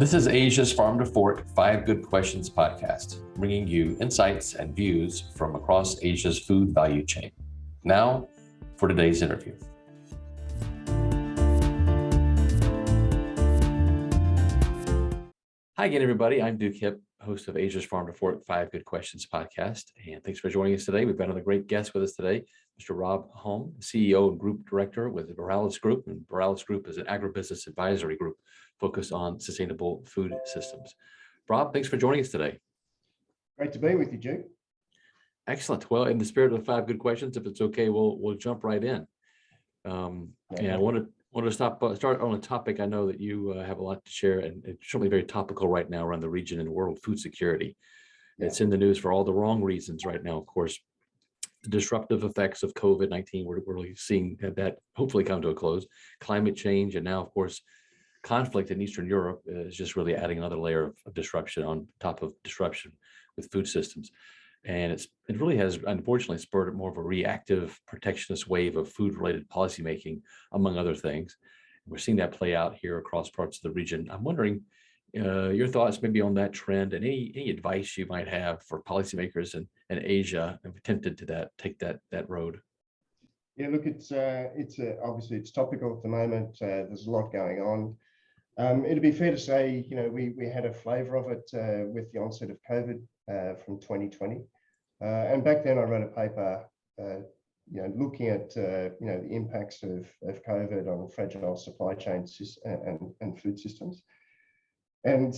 This is Asia's Farm to Fork 5 Good Questions podcast, bringing you insights and views from across Asia's food value chain. Now, for today's interview. Hi again, everybody. I'm Duke Hip, host of Asia's Farm to Fork 5 Good Questions podcast. And thanks for joining us today. We've got another great guest with us today, Mr. Rob Hulme, CEO and Group Director with the Boralis Group. And Boralis Group is an agribusiness advisory group focused on sustainable food systems. Rob, thanks for joining us today. Great to be with you, Duke. Excellent. Well, in the spirit of 5 good questions, if it's okay, we'll jump right in. And I want to start on a topic I know that you have a lot to share, and it's certainly very topical right now around the region and world food security. Yeah. It's in the news for all the wrong reasons right now, of course. The disruptive effects of COVID-19, we're really seeing that hopefully come to a close. Climate change, and now, of course, conflict in Eastern Europe is just really adding another layer of disruption on top of disruption with food systems. And it really has, unfortunately, spurred more of a reactive protectionist wave of food-related policymaking, among other things. We're seeing that play out here across parts of the region. I'm wondering your thoughts maybe on that trend and any advice you might have for policymakers in Asia who have tempted to take that road. Yeah, look, obviously it's topical at the moment. There's a lot going on. It'd be fair to say, we had a flavour of it with the onset of COVID from 2020. And back then I wrote a paper, looking at, the impacts of COVID on fragile supply chains and food systems. And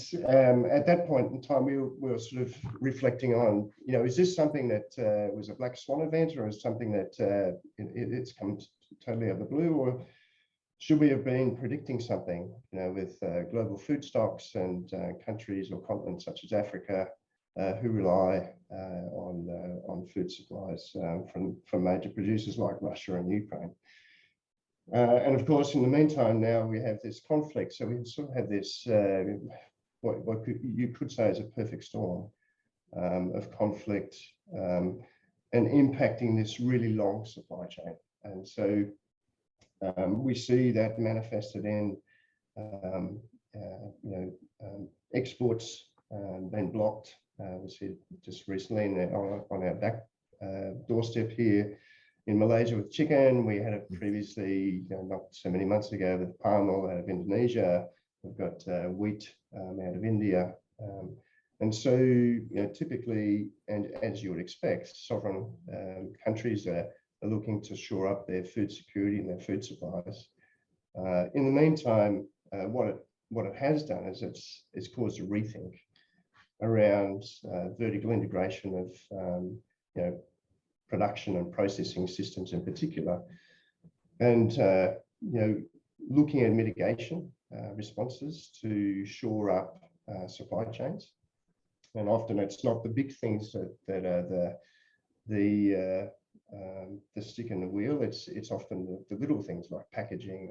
at that point in time, we were sort of reflecting on, is this something that was a black swan event, or is something that it's come totally out of the blue, or should we have been predicting something, with global food stocks and countries or continents such as Africa who rely on food supplies from major producers like Russia and Ukraine. And of course, in the meantime, now we have this conflict. So we sort of have this, what you could say is a perfect storm of conflict and impacting this really long supply chain. And so we see that manifested in, exports being blocked. We see it just recently on our back doorstep here in Malaysia with chicken. We had it previously, not so many months ago, with palm oil out of Indonesia. We've got wheat out of India. And so, typically, and as you would expect, sovereign countries are looking to shore up their food security and their food supplies. In the meantime, what it has done is it's caused a rethink around vertical integration of production and processing systems in particular, and looking at mitigation responses to shore up supply chains. And often it's not the big things that are the stick in the wheel. It's often the little things like packaging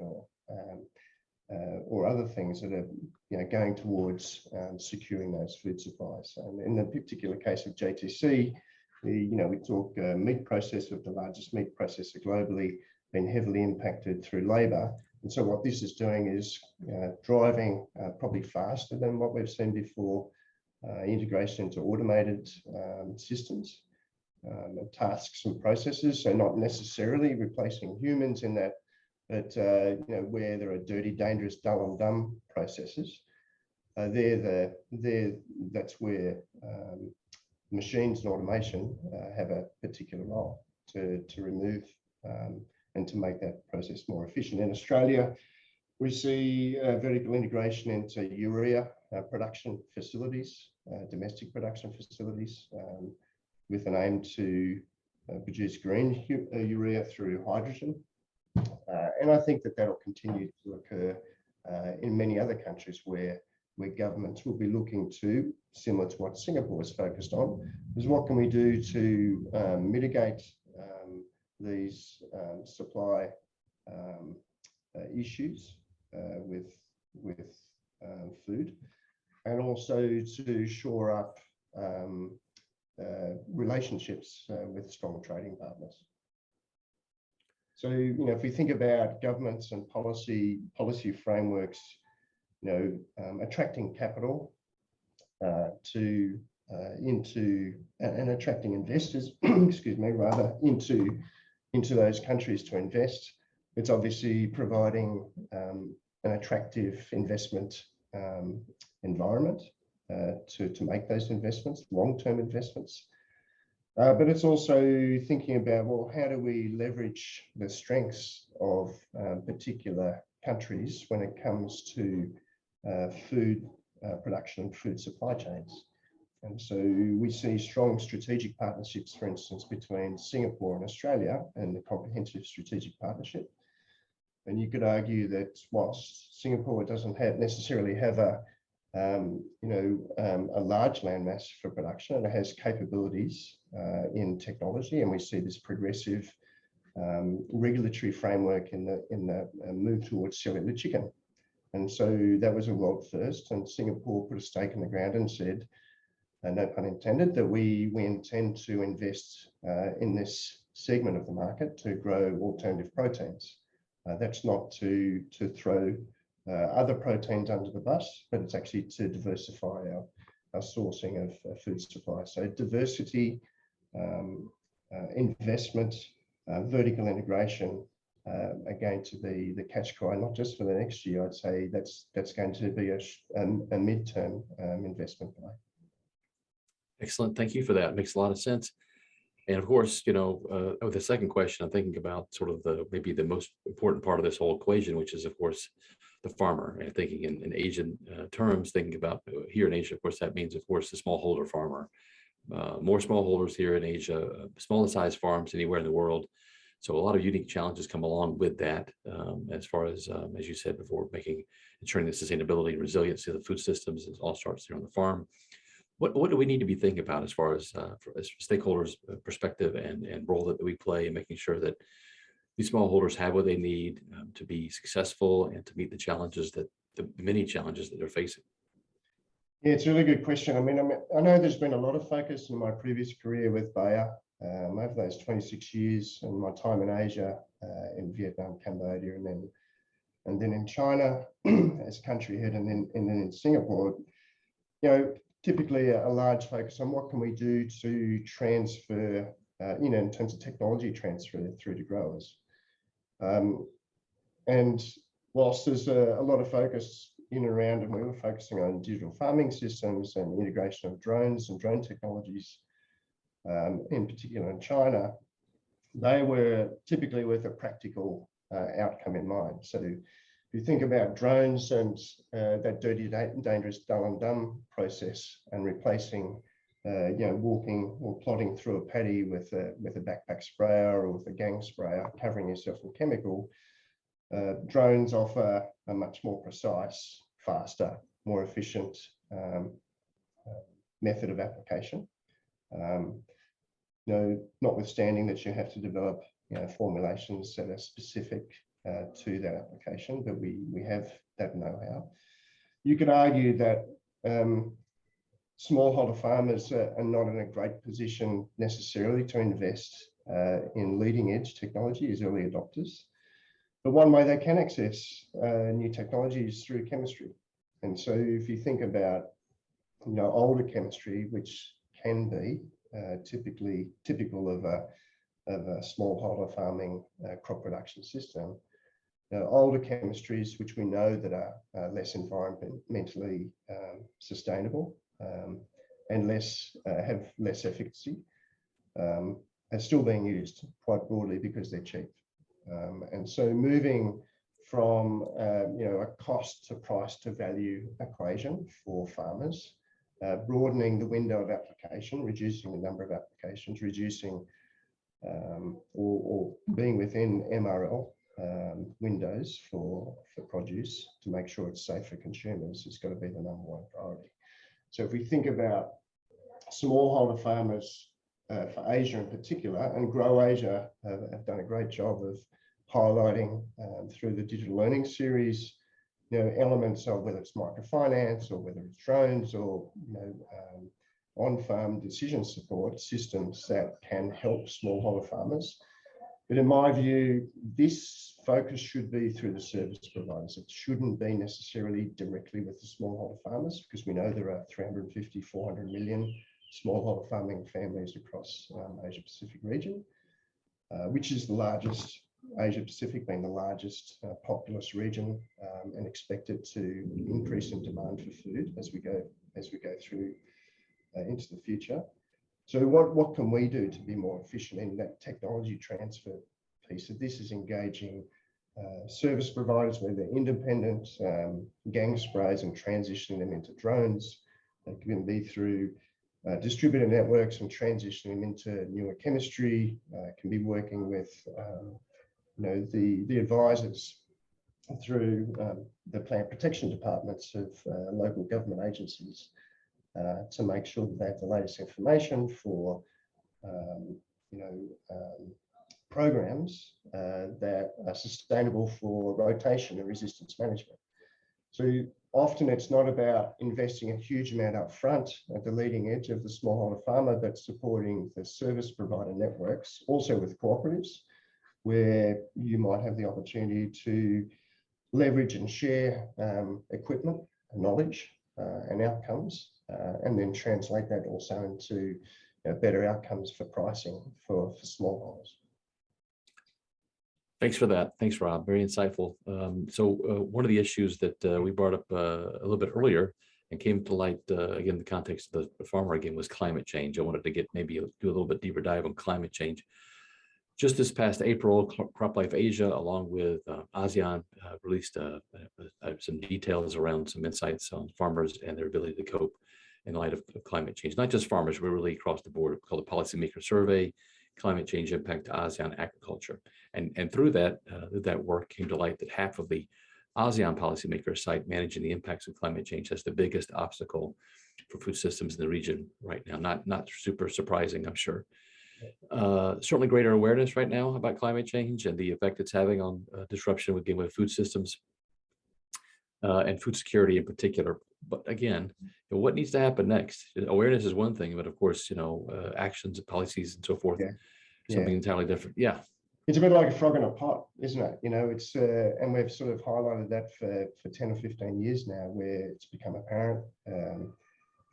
or other things that are going towards securing those food supplies. And in the particular case of JTC, we talk meat processor, the largest meat processor globally, been heavily impacted through labour. And so what this is doing is driving probably faster than what we've seen before, integration into automated systems, tasks and processes. So not necessarily replacing humans in that, but where there are dirty, dangerous, dull and dumb processes, that's where machines and automation have a particular role to remove and to make that process more efficient. In Australia, we see vertical integration into urea production facilities, domestic production facilities, with an aim to produce green urea through hydrogen. And I think that will continue to occur in many other countries where governments will be looking to, similar to what Singapore is focused on, is what can we do to mitigate these supply issues with food, and also to shore up relationships with strong trading partners. So, if we think about governments and policy frameworks attracting capital into and attracting investors, excuse me, rather into those countries to invest. It's obviously providing an attractive investment environment to make those investments, long-term investments. But it's also thinking about, well, how do we leverage the strengths of particular countries when it comes to food production and food supply chains. And so we see strong strategic partnerships, for instance, between Singapore and Australia and the Comprehensive Strategic Partnership. And you could argue that whilst Singapore doesn't necessarily have a large landmass for production, and it has capabilities in technology, and we see this progressive regulatory framework in the move towards cellular chicken. And so that was a world first, and Singapore put a stake in the ground and said, no pun intended, that we intend to invest in this segment of the market to grow alternative proteins. That's not to throw other proteins under the bus, but it's actually to diversify our sourcing of food supply. So diversity, investment, vertical integration, are going to be the catch cry, not just for the next year. I'd say that's going to be a midterm investment play. Excellent. Thank you for that. It makes a lot of sense. And of course, the second question, I'm thinking about sort of maybe the most important part of this whole equation, which is, of course, the farmer. And thinking in Asian terms, thinking about here in Asia, of course, that means, of course, the smallholder farmer. More smallholders here in Asia, smaller size farms anywhere in the world. So a lot of unique challenges come along with that, as far as you said before, ensuring the sustainability and resiliency of the food systems. It all starts here on the farm. What do we need to be thinking about as far as stakeholders' perspective and role that we play in making sure that these smallholders have what they need to be successful and to meet the many challenges that they're facing? Yeah, it's a really good question. I know there's been a lot of focus in my previous career with Bayer over those 26 years, and my time in Asia, in Vietnam, Cambodia, and then in China as country head, and then in Singapore. Typically a large focus on what can we do to transfer, in terms of technology transfer through to growers. And whilst there's a lot of focus in and around, and we were focusing on digital farming systems and the integration of drones and drone technologies, in particular in China, they were typically with a practical outcome in mind. So if you think about drones and that dirty, dangerous dull and dumb process, and replacing, walking or plodding through a paddy with a backpack sprayer or with a gang sprayer, covering yourself in chemical, drones offer a much more precise, faster, more efficient method of application. Notwithstanding that you have to develop formulations that are specific to that application, but we have that know-how. You could argue that smallholder farmers are not in a great position necessarily to invest in leading edge technology as early adopters. But one way they can access new technology is through chemistry. And so if you think about older chemistry, which can be typical of a smallholder farming crop production system, older chemistries which we know that are less environmentally sustainable and have less efficacy, are still being used quite broadly because they're cheap. And so moving from a cost to price to value equation for farmers, broadening the window of application, reducing the number of applications, reducing or being within MRL windows for produce to make sure it's safe for consumers is going to be the number one priority. So if we think about smallholder farmers for Asia in particular, and Grow Asia have done a great job of highlighting through the digital learning series, elements of whether it's microfinance or whether it's drones or on-farm decision support systems that can help smallholder farmers. But in my view, this focus should be through the service providers. It shouldn't be necessarily directly with the smallholder farmers, because we know there are 350, 400 million smallholder farming families across Asia Pacific region, which is the largest, Asia Pacific being the largest populous region, and expected to increase in demand for food as we go through into the future. So what can we do to be more efficient in that technology transfer piece of this? Is engaging service providers where they're independent, gang sprays, and transitioning them into drones. They can be through distributed networks and transitioning them into newer chemistry. Can be working with the advisors through the plant protection departments of local government agencies to make sure that they have the latest information for programs that are sustainable for rotation and resistance management. So often it's not about investing a huge amount up front at the leading edge of the smallholder farmer, but supporting the service provider networks, also with cooperatives, where you might have the opportunity to leverage and share equipment, knowledge, and outcomes, and then translate that also into better outcomes for pricing for smallholders. Thanks for that. Thanks, Rob. Very insightful. So one of the issues that we brought up a little bit earlier and came to light, again, in the context of the farmer again, was climate change. I wanted to do a little bit deeper dive on climate change. Just this past April, CropLife Asia, along with ASEAN, released some details around some insights on farmers and their ability to cope in light of climate change. Not just farmers, we're really across the board, called the Policymaker Survey, Climate Change Impact to ASEAN Agriculture. And through that work came to light that half of the ASEAN policymakers cite managing the impacts of climate change as the biggest obstacle for food systems in the region right now. Not super surprising, I'm sure. Certainly greater awareness right now about climate change and the effect it's having on disruption with food systems and food security in particular. But again, what needs to happen next? Awareness is one thing, but of course, actions and policies and so forth, something entirely different. Yeah. It's a bit like a frog in a pot, isn't it? It's and we've sort of highlighted that for 10 or 15 years now, where it's become apparent.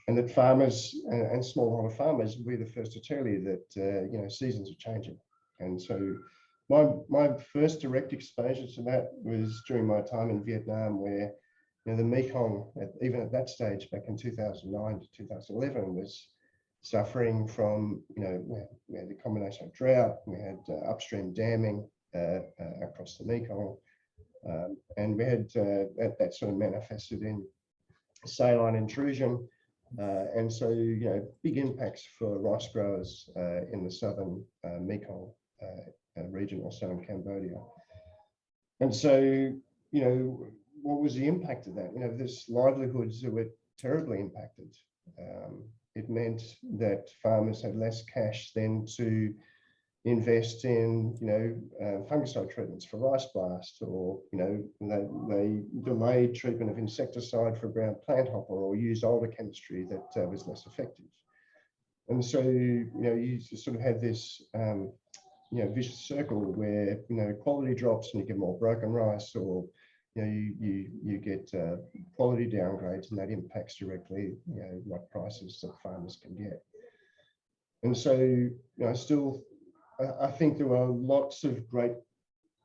And that farmers and smallholder farmers, we're the first to tell you that seasons are changing. And so my first direct exposure to that was during my time in Vietnam, where the Mekong, even at that stage back in 2009 to 2011, was suffering from we had a combination of drought, we had upstream damming across the Mekong, and we had that sort of manifested in saline intrusion. And so, big impacts for rice growers in the southern Mekong region, also in Cambodia. And so, what was the impact of that? There's livelihoods that were terribly impacted. It meant that farmers had less cash then to invest in, fungicide treatments for rice blast, or, they delayed treatment of insecticide for brown plant hopper, or used older chemistry that was less effective. And so, you sort of had this, vicious circle where, quality drops and you get more broken rice, or, you get quality downgrades, and that impacts directly, what prices that farmers can get. And so, I think there are lots of great,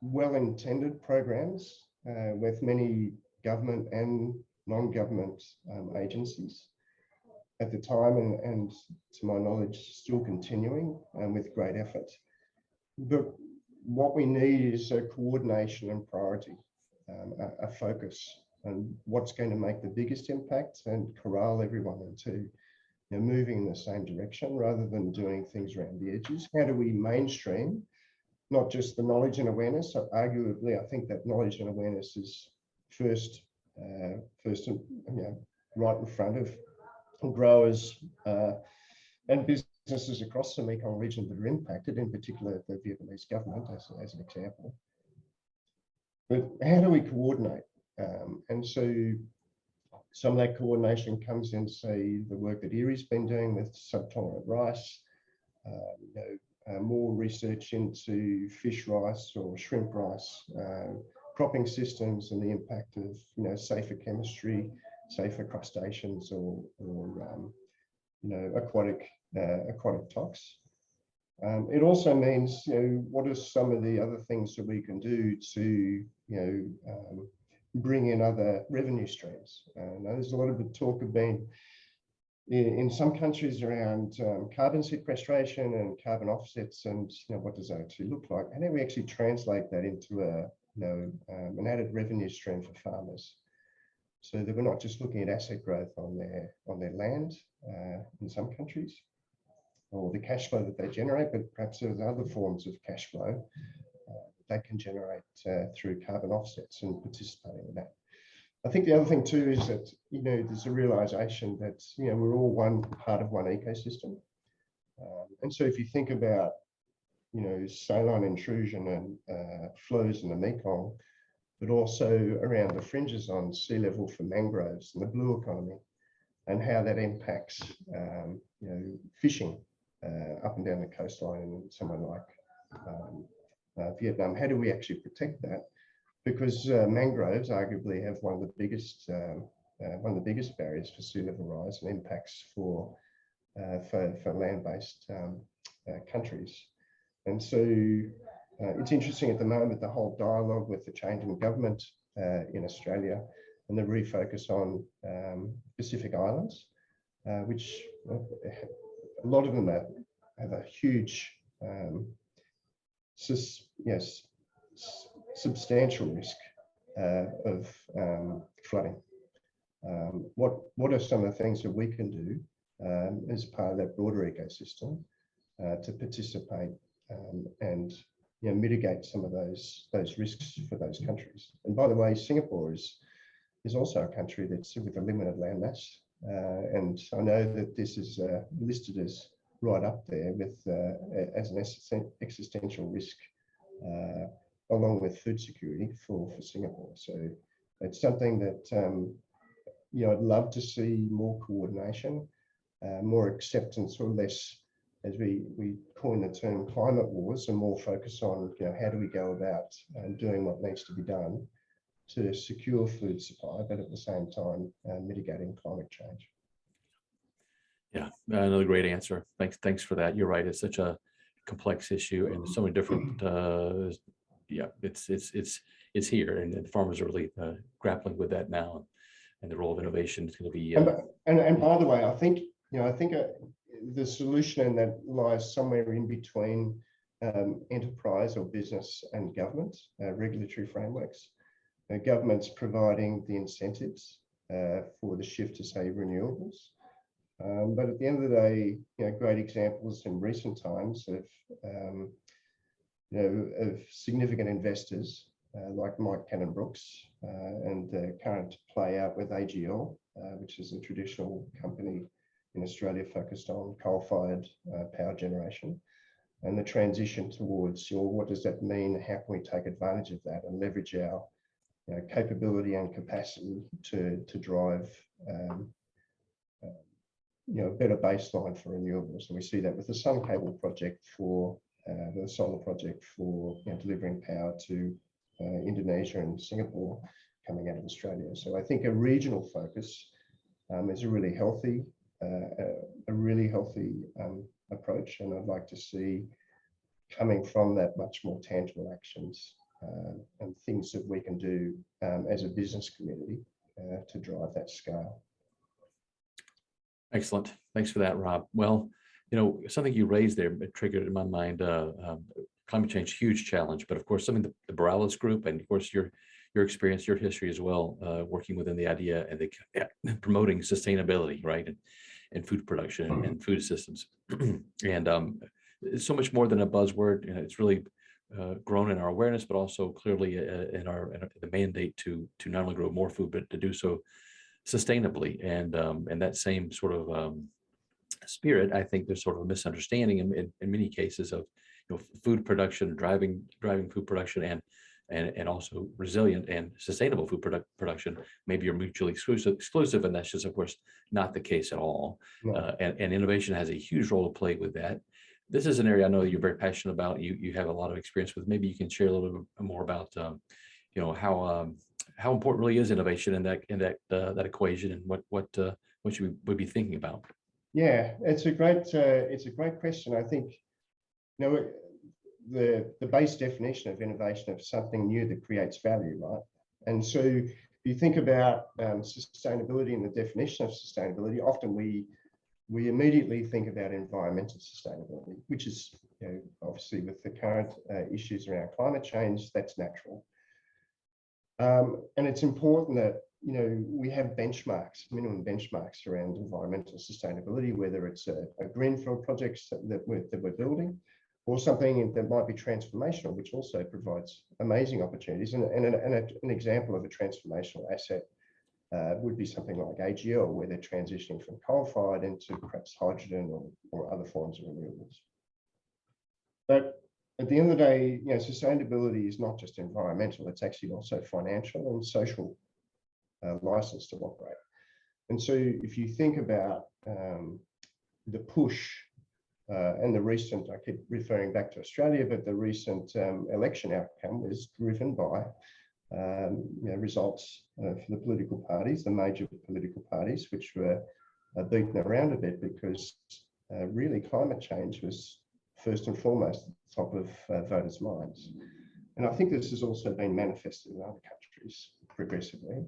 well-intended programs with many government and non-government agencies at the time, and to my knowledge, still continuing with great effort. But what we need is a coordination and priority, a focus on what's going to make the biggest impact, and corral everyone into moving in the same direction rather than doing things around the edges. How do we mainstream not just the knowledge and awareness? So arguably, I think that knowledge and awareness is first, right in front of growers and businesses across the Mekong region that are impacted, in particular the Vietnamese government as an example. But how do we coordinate? And so some of that coordination comes in, say, the work that Erie's been doing with sub-tolerant rice, more research into fish rice or shrimp rice, cropping systems and the impact of, safer chemistry, safer crustaceans or aquatic tox. It also means, what are some of the other things that we can do to, bring in other revenue streams? Now there's a lot of talk of being in some countries around carbon sequestration and carbon offsets, and what does that actually look like? How do we actually translate that into an added revenue stream for farmers, so that we're not just looking at asset growth on their land in some countries, or the cash flow that they generate, but perhaps there's other forms of cash flow they can generate through carbon offsets and participating in that. I think the other thing too is that, there's a realization that, we're all one part of one ecosystem. And so if you think about, saline intrusion and flows in the Mekong, but also around the fringes on sea level for mangroves and the blue economy, and how that impacts, fishing up and down the coastline in somewhere like Vietnam. How do we actually protect that? Because mangroves arguably have one of the biggest barriers for sea level rise and impacts for land-based countries. And so it's interesting at the moment, the whole dialogue with the change in government in Australia and the refocus on Pacific Islands, which a lot of them have a huge substantial risk of flooding. What are some of the things that we can do as part of that broader ecosystem to participate and mitigate some of those risks for those countries? And by the way, Singapore is also a country that's with a limited landmass, and I know that this is listed as right up there with as an existential risk, along with food security for Singapore. So it's something that I'd love to see more coordination, more acceptance, or less, as we coin the term, climate wars, and more focus on how do we go about doing what needs to be done to secure food supply, but at the same time mitigating climate change. Yeah, another great answer. Thanks for that. You're right. It's such a complex issue, and there's so many different. It's here, and the farmers are really grappling with that now, and the role of innovation is going to be. And by the way, I think the solution in that lies somewhere in between enterprise or business and government regulatory frameworks. Governments providing the incentives for the shift to, say, renewables. But at the end of the day, great examples in recent times of significant investors like Mike Cannon-Brookes and the current play out with AGL, which is a traditional company in Australia focused on coal-fired power generation, and the transition towards what does that mean? How can we take advantage of that and leverage our capability and capacity to drive a better baseline for renewables? And we see that with the Sun Cable project for the solar project for delivering power to Indonesia and Singapore coming out of Australia. So I think a regional focus is a really healthy approach, and I'd like to see coming from that much more tangible actions and things that we can do as a business community to drive that scale. Excellent. Thanks for that, Rob. Well, something you raised there triggered in my mind climate change, huge challenge, but of course, something the Boralis Group, and of course your experience, your history as well, working within the idea and promoting sustainability, right, and food production and food systems, and it's so much more than a buzzword. It's really grown in our awareness, but also clearly in the mandate to not only grow more food, but to do so sustainably, and that same sort of spirit. I think there's sort of a misunderstanding in many cases of food production, driving food production, and also resilient and sustainable food production maybe are mutually exclusive, and that's just, of course, not the case at all. No. And innovation has a huge role to play with that. This is an area I know you're very passionate about. You have a lot of experience with. Maybe you can share a little bit more about how important really is innovation in that equation, and what you would be thinking about. Yeah, it's a great question. I think, you know, the base definition of innovation of something new that creates value, right? And so if you think about sustainability and the definition of sustainability, often we immediately think about environmental sustainability, which is, you know, obviously with the current issues around climate change, that's natural. And it's important that, you know, we have benchmarks, minimum benchmarks around environmental sustainability, whether it's a greenfield projects that we're building, or something that might be transformational, which also provides amazing opportunities. And an example of a transformational asset would be something like AGL, where they're transitioning from coal-fired into perhaps hydrogen or other forms of renewables. But at the end of the day, you know, sustainability is not just environmental; it's actually also financial and social license to operate. And so, if you think about the push and the recent, I keep referring back to Australia, but the recent election outcome was driven by you know, results for the political parties, the major political parties, which were beaten around a bit because really climate change was first and foremost at the top of voters' minds. And I think this has also been manifested in other countries progressively.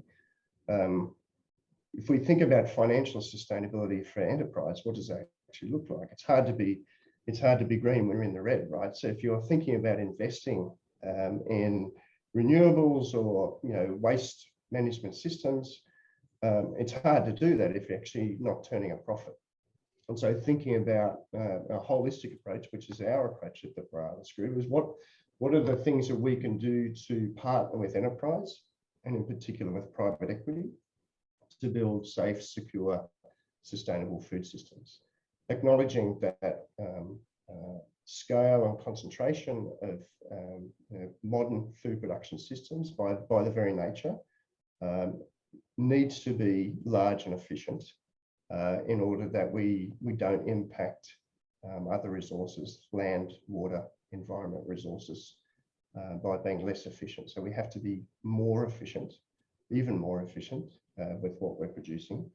If we think about financial sustainability for enterprise, what does that actually look like? It's hard to be green when we're in the red, right? So if you're thinking about investing in renewables or, you know, waste management systems, it's hard to do that if you're actually not turning a profit. And so thinking about a holistic approach, which is our approach at the Boralis Group, is what are the things that we can do to partner with enterprise, and in particular with private equity, to build safe, secure, sustainable food systems, acknowledging that scale and concentration of you know, modern food production systems by the very nature needs to be large and efficient in order that we don't impact other resources, land, water, environment resources, by being less efficient. So we have to be more efficient, even more efficient with what we're producing,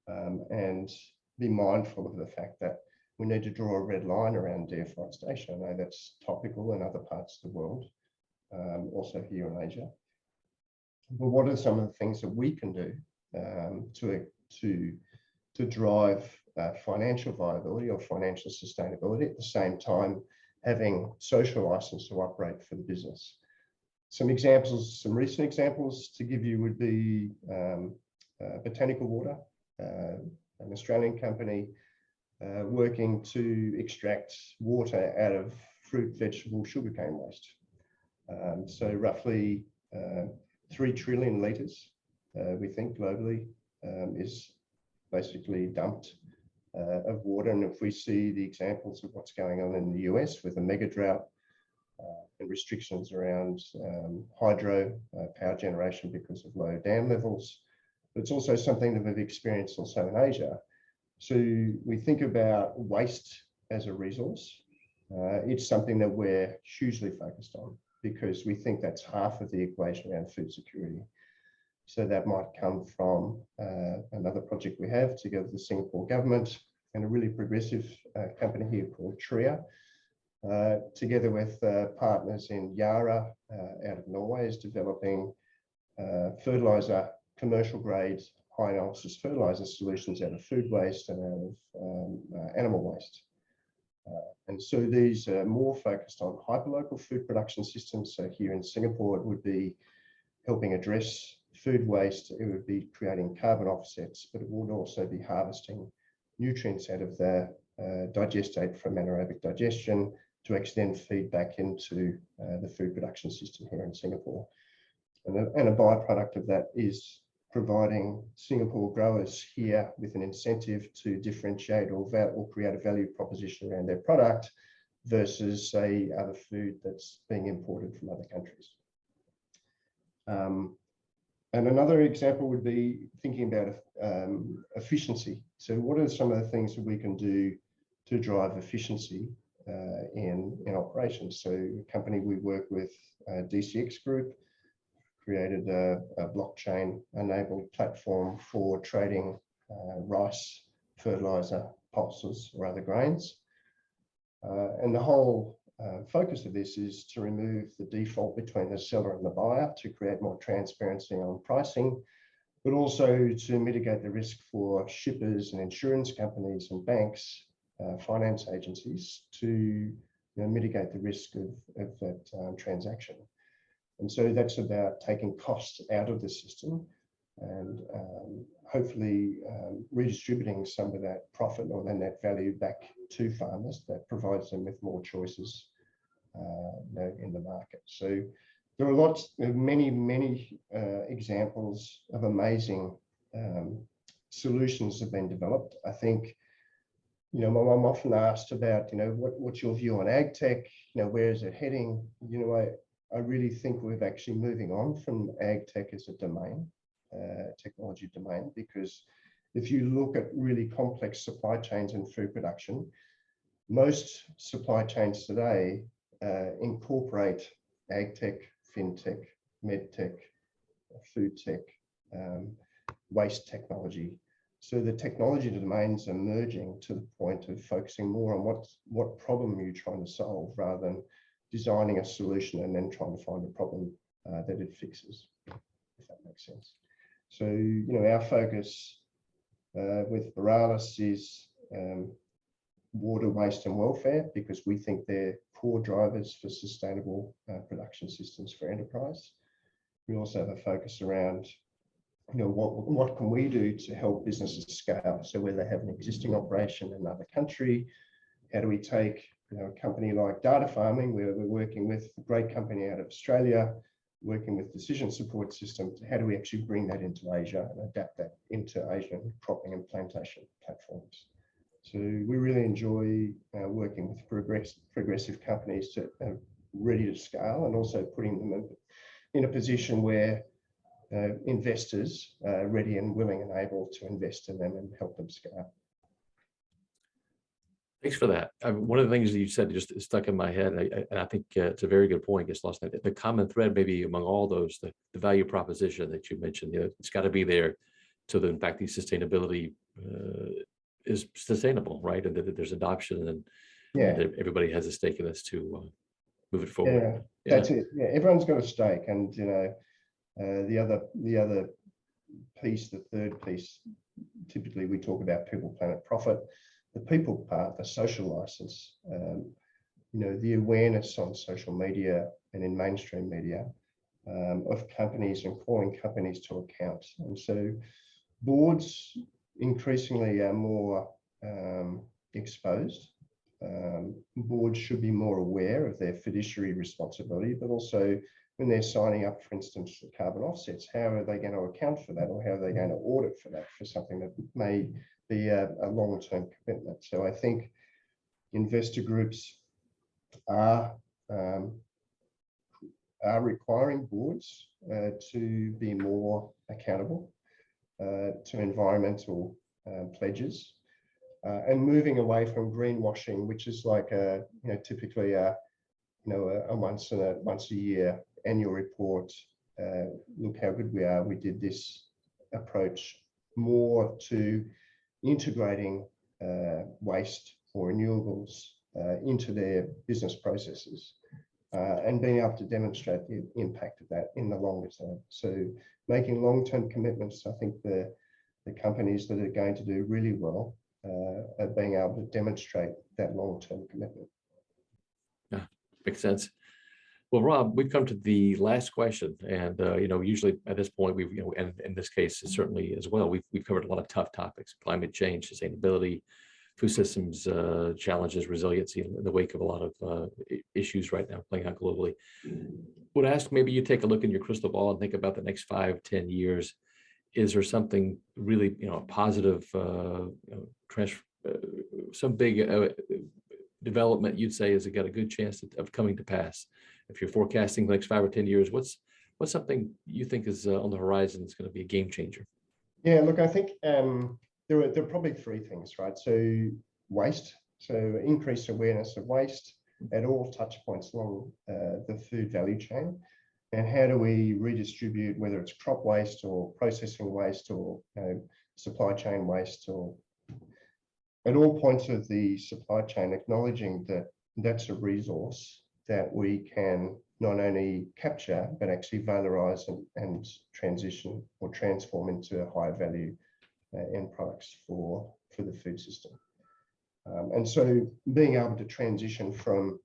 and be mindful of the fact that we need to draw a red line around deforestation. I know that's topical in other parts of the world, also here in Asia. But what are some of the things that we can do to drive financial viability or financial sustainability, at the same time having social license to operate for the business? Some examples, some recent examples to give you would be Botanical Water, an Australian company working to extract water out of fruit, vegetable, sugarcane waste. So roughly 3 trillion litres, we think globally, is basically dumped of water. And if we see the examples of what's going on in the US with a mega drought and restrictions around hydro power generation because of low dam levels, it's also something that we've experienced also in Asia. So we think about waste as a resource. It's something that we're hugely focused on because we think that's half of the equation around food security. So that might come from another project we have together with the Singapore government and a really progressive company here called TRIA, together with partners in Yara out of Norway, is developing fertilizer, commercial grade, high analysis fertilizer solutions out of food waste and out of animal waste. And so these are more focused on hyperlocal food production systems. So here in Singapore, it would be helping address food waste. It would be creating carbon offsets, but it would also be harvesting nutrients out of the digestate from anaerobic digestion to extend feed back into the food production system here in Singapore. And a byproduct of that is providing Singapore growers here with an incentive to differentiate or create a value proposition around their product versus, say, other food that's being imported from other countries. And another example would be thinking about efficiency. So what are some of the things that we can do to drive efficiency in operations. So a company we work with, DCX Group, created a blockchain-enabled platform for trading rice, fertilizer, pulses, or other grains. And the whole focus of this is to remove the default between the seller and the buyer to create more transparency on pricing, but also to mitigate the risk for shippers and insurance companies and banks, finance agencies, to mitigate the risk of that transaction. And so that's about taking costs out of the system and hopefully redistributing some of that profit or then that value back to farmers. That provides them with more choices in the market. So there are many examples of amazing solutions have been developed. I think, I'm often asked about, what's your view on ag tech? Where is it heading? I really think we're actually moving on from ag tech as a domain, technology domain, because if you look at really complex supply chains in food production, most supply chains today incorporate ag tech, fintech, med tech, food tech, waste technology. So the technology domains are merging to the point of focusing more on what problem you're trying to solve, rather than designing a solution and then trying to find a problem that it fixes, if that makes sense. So, our focus with Boralis is water, waste and welfare, because we think they're core drivers for sustainable production systems for enterprise. We also have a focus around, what can we do to help businesses scale? So whether they have an existing operation in another country, how do we take a company like data farming, where we're working with a great company out of Australia, working with decision support systems, how do we actually bring that into Asia and adapt that into Asian cropping and plantation platforms? So we really enjoy working with progressive companies that are ready to scale, and also putting them in a position where investors are ready and willing and able to invest in them and help them scale. Thanks for that. One of the things that you said just stuck in my head, and I think it's a very good point. It's lost the common thread, maybe among all those, the value proposition that you mentioned. It's got to be there, so that in fact the sustainability is sustainable, right? And that there's adoption, and that everybody has a stake in this to move it forward. That's it. Yeah, everyone's got a stake, and the other piece, the third piece, typically we talk about people, planet, profit. The people part, the social license, the awareness on social media and in mainstream media of companies and calling companies to account. And so boards increasingly are more exposed. Boards should be more aware of their fiduciary responsibility, but also when they're signing up, for instance, for carbon offsets, how are they going to account for that, or how are they going to audit for that, for something that may be a long-term commitment? So I think investor groups are requiring boards to be more accountable to environmental pledges, and moving away from greenwashing, which is like typically a once a year annual report. Look how good we are. We did this approach, more to integrating waste or renewables into their business processes, and being able to demonstrate the impact of that in the longer term. So making long-term commitments, I think the companies that are going to do really well are being able to demonstrate that long-term commitment. Yeah, makes sense. Well, Rob, we've come to the last question, and usually at this point, we've and in this case certainly as well, we've covered a lot of tough topics: climate change, sustainability, food systems challenges, resiliency in the wake of a lot of issues right now playing out globally. Would ask, maybe you take a look in your crystal ball and think about the next 5-10 years. Is there something really positive, some big development you'd say has got a good chance of coming to pass? If you're forecasting the next 5 or 10 years, what's something you think is on the horizon that's going to be a game changer? Yeah, look, I think there are probably three things, right? So waste So increased awareness of waste at all touch points along the food value chain. And how do we redistribute, whether it's crop waste or processing waste or supply chain waste, or at all points of the supply chain, acknowledging that that's a resource that we can not only capture, but actually valorize and transition or transform into higher value end products for the food system. And so being able to transition from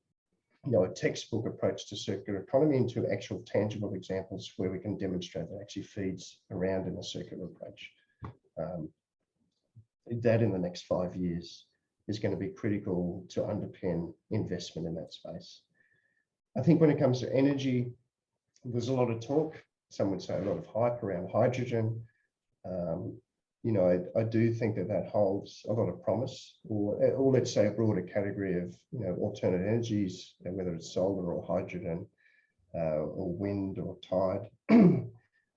a textbook approach to circular economy into actual tangible examples where we can demonstrate that actually feeds around in a circular approach. That in the next 5 years is going to be critical to underpin investment in that space. I think when it comes to energy, there's a lot of talk, some would say a lot of hype around hydrogen. I do think that holds a lot of promise, or let's say a broader category of alternate energies, whether it's solar or hydrogen or wind or tide.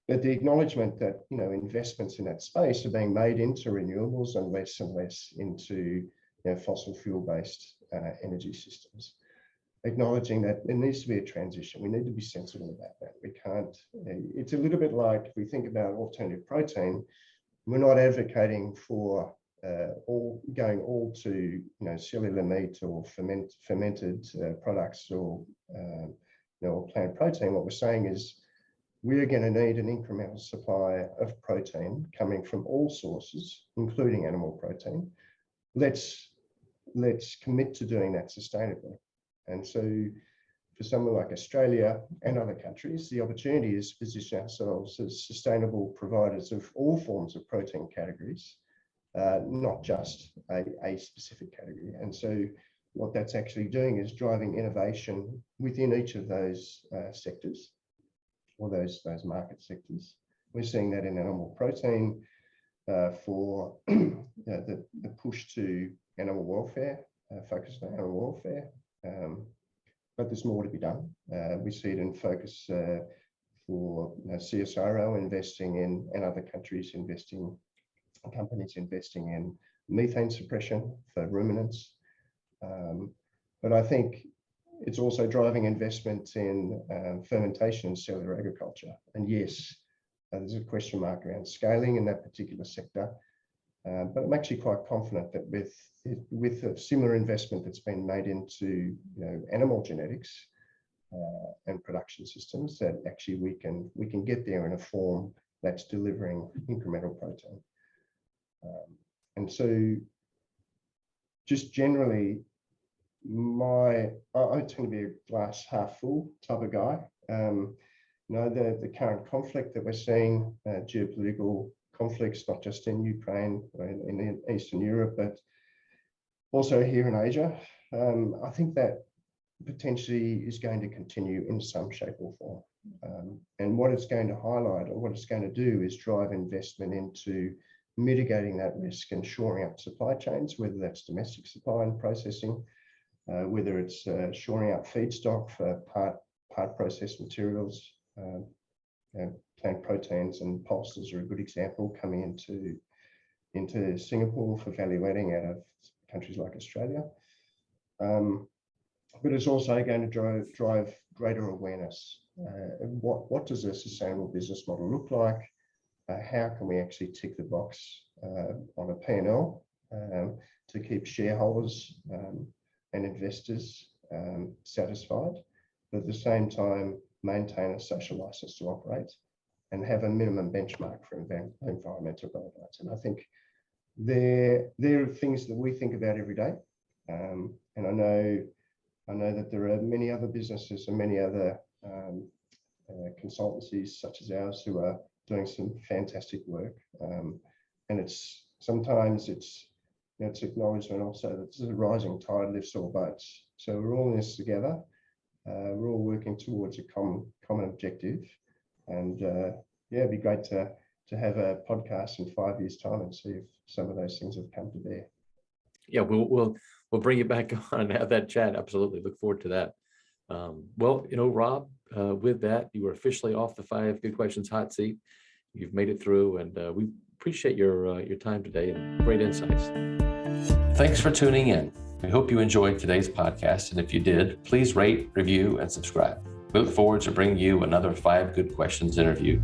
But the acknowledgement that investments in that space are being made into renewables and less into fossil fuel-based energy systems. Acknowledging that there needs to be a transition. We need to be sensible about that. We can't. It's a little bit like if we think about alternative protein. We're not advocating for going all to cellular meat or fermented products or plant protein. What we're saying is we're going to need an incremental supply of protein coming from all sources, including animal protein. Let's commit to doing that sustainably. And so for somewhere like Australia and other countries, the opportunity is to position ourselves as sustainable providers of all forms of protein categories, not just a specific category. And so what that's actually doing is driving innovation within each of those sectors, or those market sectors. We're seeing that in animal protein for the push to animal welfare, focus on animal welfare. But there's more to be done. We see it in focus for CSIRO investing in, and other countries companies investing in methane suppression for ruminants. But I think it's also driving investment in fermentation and cellular agriculture. And yes, there's a question mark around scaling in that particular sector. But I'm actually quite confident that with a similar investment that's been made into animal genetics and production systems, that actually we can get there in a form that's delivering incremental protein. And so just generally, I tend to be a glass half full type of guy. The current conflict that we're seeing, geopolitical conflicts, not just in Ukraine, in Eastern Europe, but also here in Asia. I think that potentially is going to continue in some shape or form. And what it's going to highlight, or what it's going to do, is drive investment into mitigating that risk and shoring up supply chains, whether that's domestic supply and processing, whether it's shoring up feedstock for part processed materials. Plant proteins and pulses are a good example, coming into Singapore for value adding out of countries like Australia. But it's also going to drive greater awareness. What does a sustainable business model look like? How can we actually tick the box on a P&L to keep shareholders and investors satisfied, but at the same time maintain a social license to operate and have a minimum benchmark for environmental guidelines. And I think there are things that we think about every day. And I know that there are many other businesses and many other consultancies such as ours who are doing some fantastic work. And sometimes it's acknowledgement also that this is a rising tide lifts all boats. So we're all in this together. We're all working towards a common objective. And it'd be great to have a podcast in 5 years' time and see if some of those things have come to bear. Yeah, we'll bring you back on and have that chat. Absolutely, look forward to that. Well, Rob, with that, you are officially off the 5 Good Questions hot seat. You've made it through, and we appreciate your time today and great insights. Thanks for tuning in. We hope you enjoyed today's podcast, and if you did, please rate, review, and subscribe. We look forward to bringing you another 5 Good Questions interview